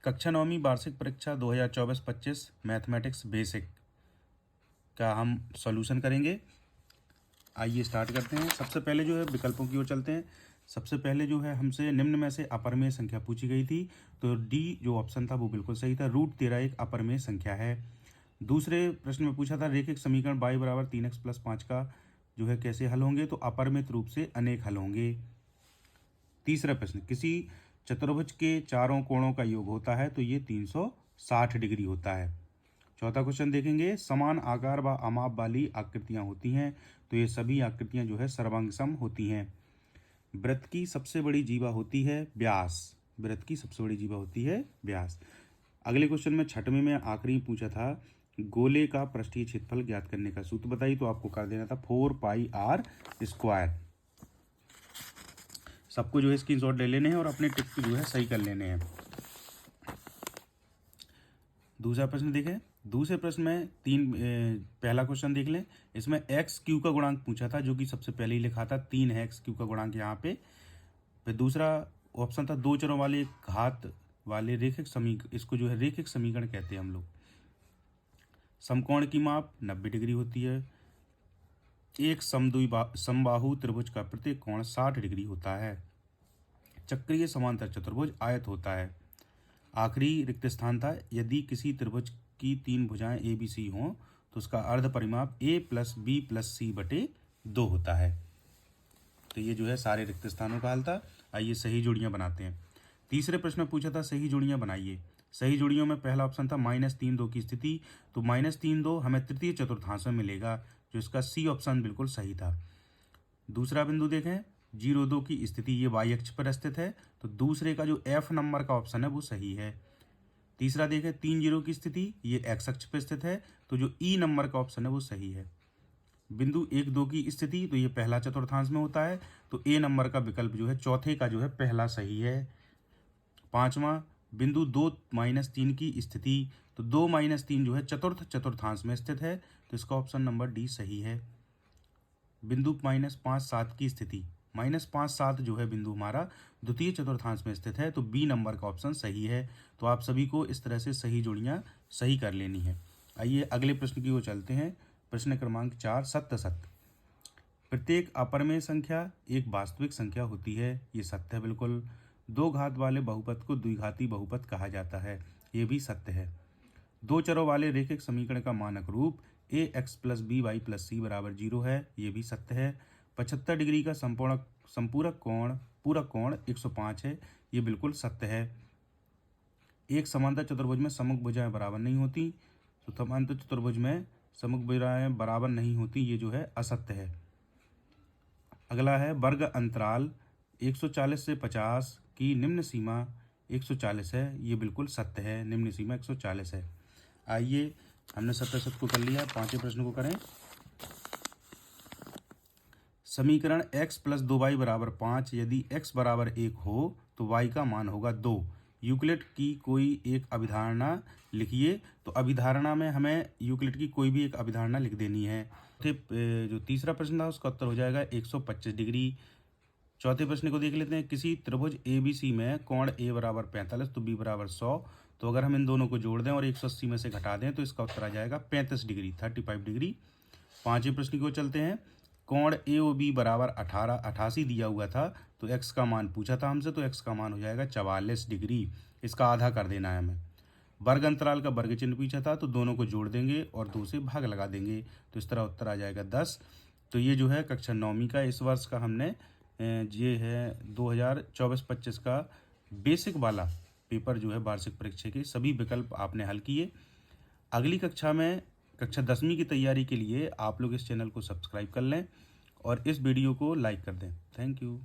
कक्षा 9वीं वार्षिक परीक्षा 2024-25 मैथमेटिक्स बेसिक का हम सॉल्यूशन करेंगे। आइए स्टार्ट करते हैं। सबसे पहले जो है विकल्पों की ओर चलते हैं। सबसे पहले जो है हमसे निम्न में से अपरिमेय संख्या पूछी गई थी, तो डी जो ऑप्शन था वो बिल्कुल सही था। √13 एक अपरिमेय संख्या है। दूसरे प्रश्न में पूछा था रेखिक समीकरण y बराबर 3x + 5 का जो है कैसे हल होंगे, तो अपरिमित रूप से अनेक हल होंगे। तीसरा प्रश्न किसी चतुर्भुज के चारों कोणों का योग होता है, तो ये 360 डिग्री होता है। चौथा क्वेश्चन देखेंगे समान आकार व अमाप वाली आकृतियां होती हैं, तो ये सभी आकृतियां जो है सर्वांग सम होती हैं। वृत्त की सबसे बड़ी जीवा होती है व्यास। वृत्त की सबसे बड़ी जीवा होती है व्यास। अगले क्वेश्चन में छठवें में आखिरी पूछा था गोले का पृष्ठीय क्षेत्रफल ज्ञात करने का सूत्र बताइए, तो आपको कर देना था 4πr²। सबको जो है स्क्रीनशॉट ले लेने हैं और अपने टिक जो है सही कर लेने हैं। दूसरा प्रश्न देखें। दूसरे प्रश्न में पहला क्वेश्चन देख लें। इसमें x³ का गुणांक पूछा था, जो कि सबसे पहले ही लिखा था 3 है x³ का गुणांक यहाँ पे। फिर दूसरा ऑप्शन था दो चरों वाले घात वाले रेखिक समीकरण, इसको जो है रेखिक समीकरण कहते हैं हम लोग। समकोण की माप 90 डिग्री होती है। एक समबाहु त्रिभुज का प्रत्येक कोण 60 डिग्री होता है। चक्रीय समांतर चतुर्भुज आयत होता है। आखिरी रिक्त स्थान था यदि किसी त्रिभुज की 3 भुजाएं ए बी सी हों, तो उसका अर्ध परिमाप a + b + c बटे 2 होता है। तो ये जो है सारे रिक्त स्थानों का हल था। आइए सही जोड़ियां बनाते हैं। तीसरे प्रश्न में पूछा था सही जोड़ियां बनाइए। सही जोड़ियों में पहला ऑप्शन था -3 2 की स्थिति, तो -3 2 हमें तृतीय चतुर्थांश में मिलेगा, जो इसका सी ऑप्शन बिल्कुल सही था। दूसरा बिंदु देखें 0 2 की स्थिति, ये y अक्ष पर स्थित है, तो दूसरे का जो f नंबर का ऑप्शन है वो सही है। तीसरा देखें 3 0 की स्थिति, ये x अक्ष पर स्थित है, तो जो e नंबर का ऑप्शन है वो सही है। बिंदु 1 2 की स्थिति, तो ये पहला चतुर्थांश में होता है, तो ए नंबर का विकल्प जो है चौथे का जो है पहला सही है। पांचवा बिंदु 2 -3 की स्थिति, तो 2 -3 जो है चतुर्थ चतुर्थांश में स्थित है, तो इसका ऑप्शन नंबर डी सही है। बिंदु -5 7 की स्थिति, -5 7 जो है बिंदु हमारा द्वितीय चतुर्थांश में स्थित है, तो बी नंबर का ऑप्शन सही है। तो आप सभी को इस तरह से सही जोड़ियां सही कर लेनी है। आइए अगले प्रश्न की ओर चलते हैं। प्रश्न क्रमांक 4 सत्य सत्य। प्रत्येक अपरिमेय संख्या एक वास्तविक संख्या होती है, ये सत्य है बिल्कुल। दो घात वाले बहुपद को द्विघाती बहुपद कहा जाता है, ये भी सत्य है। दो चरों वाले रेखिक समीकरण का मानक रूप ax + by + c = 0 है, ये भी सत्य है। 75 डिग्री का संपूरक कोण 105 है, ये बिल्कुल सत्य है। एक समांतर चतुर्भुज में सममुख भुजाएं बराबर नहीं होती, तो समांतर चतुर्भुज में सममुख भुजाएं बराबर नहीं होती, ये जो है असत्य है। अगला है वर्ग अंतराल 140 से 50 की निम्न सीमा 140 है, ये बिल्कुल सत्य है, निम्न सीमा 140 है। आइए हमने सत्य सत्य को कर लिया, पांचवें प्रश्न को करें। समीकरण x + 2y = 5 यदि x = 1 हो तो y का मान होगा 2। यूक्लिड की कोई एक अभिधारणा लिखिए, तो अभिधारणा में हमें यूक्लिड की कोई भी एक अभिधारणा लिख देनी है। जो तीसरा प्रश्न था उसका उत्तर हो जाएगा 125 डिग्री। चौथे प्रश्न को देख लेते हैं। किसी त्रिभुज ABC में कोण a = 45 तो b = 100, तो अगर हम इन दोनों को जोड़ दें और 180 में से घटा दें तो इसका उत्तर आ जाएगा 35 डिग्री 35 डिग्री। पांचवें प्रश्न को चलते हैं। कोण AOB = 88 दिया हुआ था, तो x का मान पूछा था हमसे, तो x का मान हो जाएगा 44 डिग्री। इसका आधा कर देना है हमें। वर्ग अंतराल का वर्ग चिन्ह पूछा था, तो दोनों को जोड़ देंगे और 2 से भाग लगा देंगे, तो इस तरह उत्तर आ जाएगा 10। तो ये जो है कक्षा 9वीं का इस वर्ष का हमने ये है 2024-25 का बेसिक वाला पेपर जो है वार्षिक परीक्षा के सभी विकल्प आपने हल किए। अगली कक्षा में कक्षा 10वीं की तैयारी के लिए आप लोग इस चैनल को सब्सक्राइब कर लें और इस वीडियो को लाइक कर दें। Thank you.